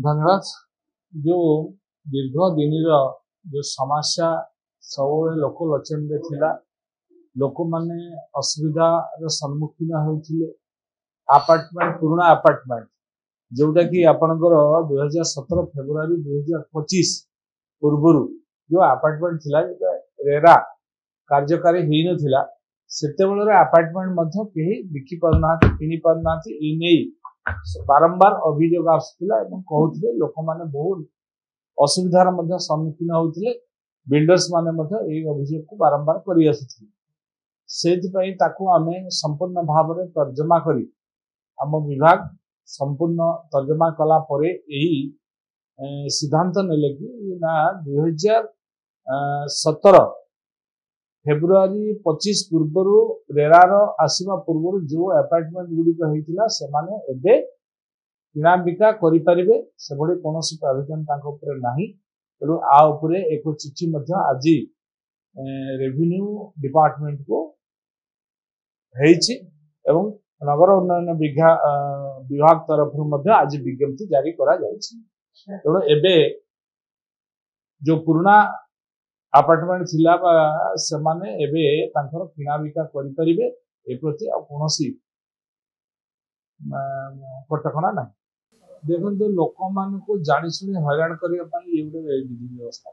धन्यवाद। जो दीर्घ दिन जो समस्या सब लोक लोचन में थिला, लोक माने असुविधार सम्मुखीन होते। अपार्टमेंट पुराना अपार्टमेंट जोटा कि आपणकर 2017 फेब्रुआरी 2025 पूर्व जो अपार्टमेंट थिला रेरा कार्यकारी हो नथिला सेते अपार्टमेंट मध्य कहीं बिकी पारना किनी पारना बारंबार अभियोग आसुला कहते लोक माने बहुत असुविधार सम्मुखीन होते। बिल्डर्स माने अभियोग को बारंबार कर आमे संपूर्ण भाव में तर्जमा करी आम विभाग संपूर्ण तर्जमा कला परे यही सिद्धांत नेले कि ना 2017 फेब्रुआरी 25 पूर्व रेरार आसवा पूर्व जो अपार्टमेंट गुड़िक होता से किणा बिका करें से कौन प्रावधान ना तेणु आउे एक चिठी आज रेवेन्यू डिपार्टमेंट को एवं नगर उन्नयन विभाग तरफ आज विज्ञप्ति जारी करा तेणु एबे जो पुराना अपार्टमेंट थिला से माने एबे तांकर किणा बिका करें ए प्रति कौन कटकणा ना। देखो लोक मान को जानी शुणी हैरान करने विधि व्यवस्था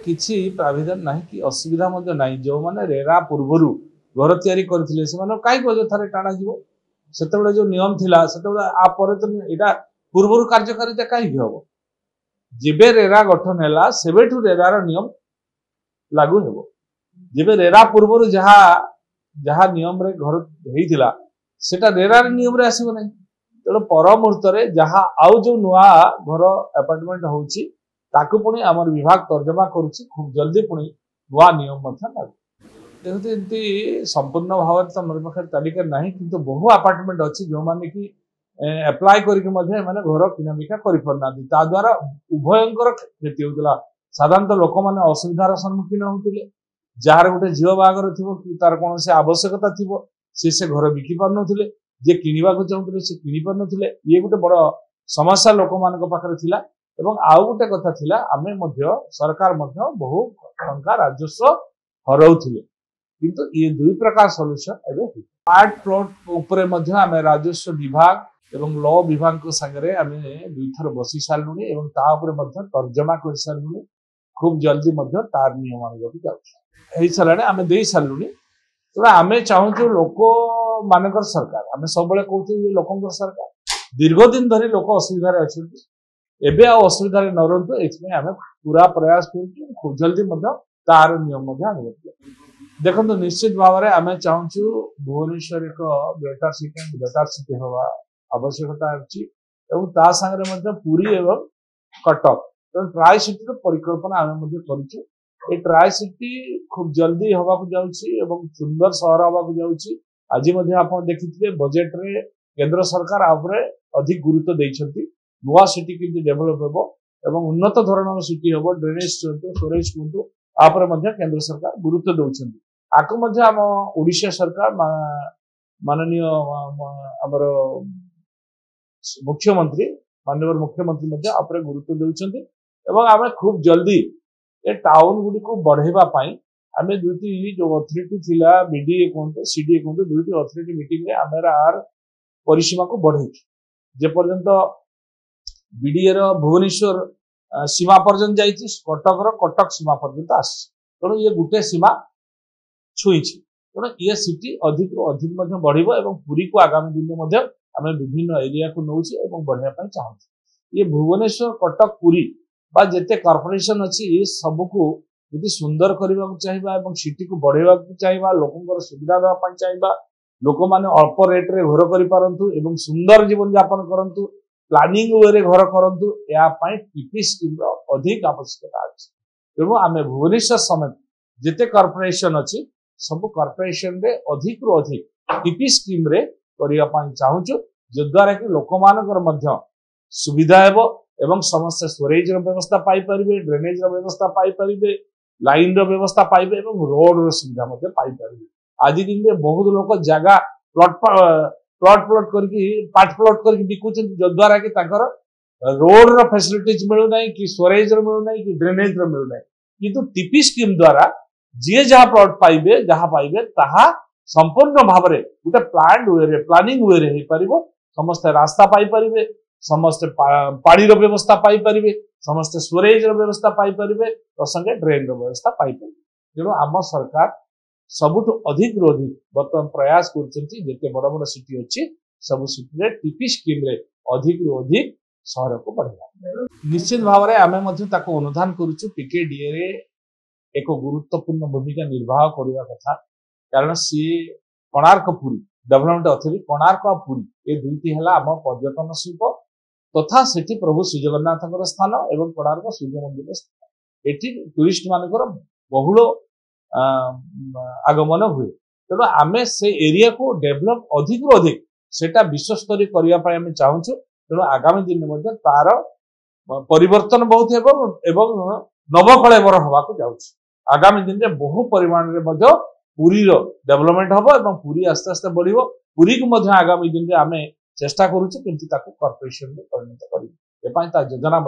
किसी प्रावधान ना कि असुविधा ना जो मैंने रेरा पूर्वर घर तैयारी करथिले से कहीं अजथारे टाणा से जो नियम थिला से तो यहाँ पूर्व कार्यकारिता कहीं हम जेबे रेरा गठन है सेबे रेरार नियम लागू हेबो। जेबे रेरा पूर्व जहा जहा नियम रे घर होइथिला सेटा रेरार नियम रे आसीबो नै तेणु पर मुहूर्त जहा आउ जो नुआ घर अपार्टमेंट होउची ताकू पुणी आमर विभाग तर्जमा करुची खूब जल्दी पुणी नुआ नियम लागू। देखते एमती संपूर्ण भाव में तो मोर पाखे तालिका ना कि बहु अपार्टमेंट अच्छी जो मैंने कि एप्लाय करके घर किना बिका कर द्वारा उभयंकर क्षति होता। साधारणतः लोक मैंने असुविधार सम्मुखीन होते जार गोटे झील बागर थी कि तार कौन से आवश्यकता थी से घर बिकी पार नुले जे किणवा चाहूले से किणी पार नुले ये गोटे बड़ समस्या लोक मान पाखे थिला। एवं आउ गोटे कथा थिला आमे सरकार बहु टंका राजस्व हराउथिले किंतु ये दुई प्रकार सॉल्यूशन एबे पार्ट प्लॉट ऊपर आमे राजस्व विभाग एवं लॉ विभाग को संगे आमे दुई थर बसी सारूनी एवं ता ऊपर तर्जमा कर सारूनी खूब जल्दी तार नियम आने सारे आमे दे सारूनी। तो आमे चाहूँ लोक मानकर सरकार आमे सब कहते लोक सरकार दीर्घ दिन धरी लोक असुविधा अच्छा एबे आ असुविधा न रही इसमें आमे पूरा प्रयास कर खूब जल्दी तार नियम देखो निश्चित भाव में आम चाहूँ भुवनेश्वर एक बेटर सिटी हवा आवश्यकता अच्छी पुरी एवं कटक ट्राई सिटी परिकल्पना आम कर ट्राई सिटी खूब जल्दी हवा जाऊँ सुंदर सहर हवा जाऊँ। आज आप देखिए बजेट रे केंद्र सरकार आपरे अधिक गुरुत्व देइछंती नुआ सिटी किंतु डेभलप हेबो एवं उन्नत धरणर सिटी हेबो ड्रेनेज स्टोरेज कुंतु आपरे केंद्र सरकार गुरुत्व दउछंती। आको आम ओडिशा सरकार माननीय आमर मुख्यमंत्री माननीय मुख्यमंत्री आपरे गुरुत्व देउछंती एवं आमे खूब जल्दी ए टाउन गुडी को बढ़ेबा पई आमे दुईटी जो अथॉरिटी थिला बीडीए कोंतो सीडीए कोंतो दुईटी अथॉरिटी मीटिंग रे आमेरा आर परिसीमा को बढ़े जे पर्यंत बीडीए रो भुवनेश्वर सीमा पर्यंत जाइछि कटक सीमा पर्यंत आस तेणु ये गोटे सीमा छुई तेणु ये सिटी अधिक रु अधिक बढ़ पुरी को आगामी दिन में आम विभिन्न एरिया को नौ बढ़ाई चाहूँ। ये भुवनेश्वर कटक पुरी बा जेते कॉर्पोरेशन अच्छी ये सबको यदि सुंदर करने को चाहिए सिटी को बढ़ेगा चाहिए लोक सुविधा देवाई चाहिए लोक मैंने अल्प रेट्रे घर कर सुंदर जीवन यापन करूँ प्लानिंग वे घर करूँ यापाई पीपी स्कीम अधिक आवश्यकता अच्छी। तेणु आम भुवनेश्वर समेत जिते कॉर्पोरेशन अच्छी सब कॉर्पोरेशन रे अधिक रु अधिक पीपी स्कीम रे करने चाहूँ जो द्वारा कि लोक मानकर सुविधा हेबो एवं समस्त स्टोरेज व्यवस्था पाई परिबे ड्रेनेज व्यवस्था पाई परिबे लाइन व्यवस्था पाइबे एवं रोड सुविधा पाई परिबे। आज दिन में बहुत लोग जगह प्लॉट करके पार्ट प्लॉट करके बिकुचन जो द्वारा कि रोड रो फैसिलिटीज मिलू नहीं कि स्टोरेज रो मिलू नहीं कि ड्रेनेज रो मिलू नहीं किंतु टीपी स्कीम द्वारा जी जहाँ प्लॉट पाइबे जहाँ पाइबे ताहा संपूर्ण भाव में गोटे प्लान वे प्लानिंग वे हो पार समस्ते रास्ता पाई परिबे समस्ते पानी रो व्यवस्था पाई परिबे समस्ते स्टोरेज रो व्यवस्था पाई परिबे तो संगे ड्रेन रो व्यवस्था पाई परिबे तेणु आम सरकार सबुठ अधिक रु अधिक बर्तमान प्रयास करते बड़ बड़ सिटी अच्छी सब सिटी टीपी स्कीम रे अधिक रु अधिक सहर को बढ़ा निश्चित भाव में आम अनुधान करुचु पीकेडीए रे एक गुरुत्वपूर्ण भूमिका निर्वाह करने कथा कारण सी कोणार्क पुरी डेवलपमेंट अथॉरिटी कोणार्क और पुरी ये दुईटी है आम पर्यटन शिल्प तथा सेठी प्रभु श्री जगन्नाथ स्थान एवं कोणार्क सूर्य मंदिर स्थान एटी टूरिस्ट मानकर बहुल आगमन हुए तेणु आम से एरिया को डेभलप अधिक रु अधिक सेटा विश्वस्तरीय करने चाहूँ तेणु आगामी दिन में तार परिवर्तन बहुत एवं नवकलेवर हवा जाऊँ आगामी दिन में बहु परिमाण में पुरी डेवलपमेंट हम और पुरी आस्ते आस्ते बढ़ पुरी को आगामी दिन में आम चेष्टा करुचे किंतु कॉर्पोरेशन में परिणत कर योजना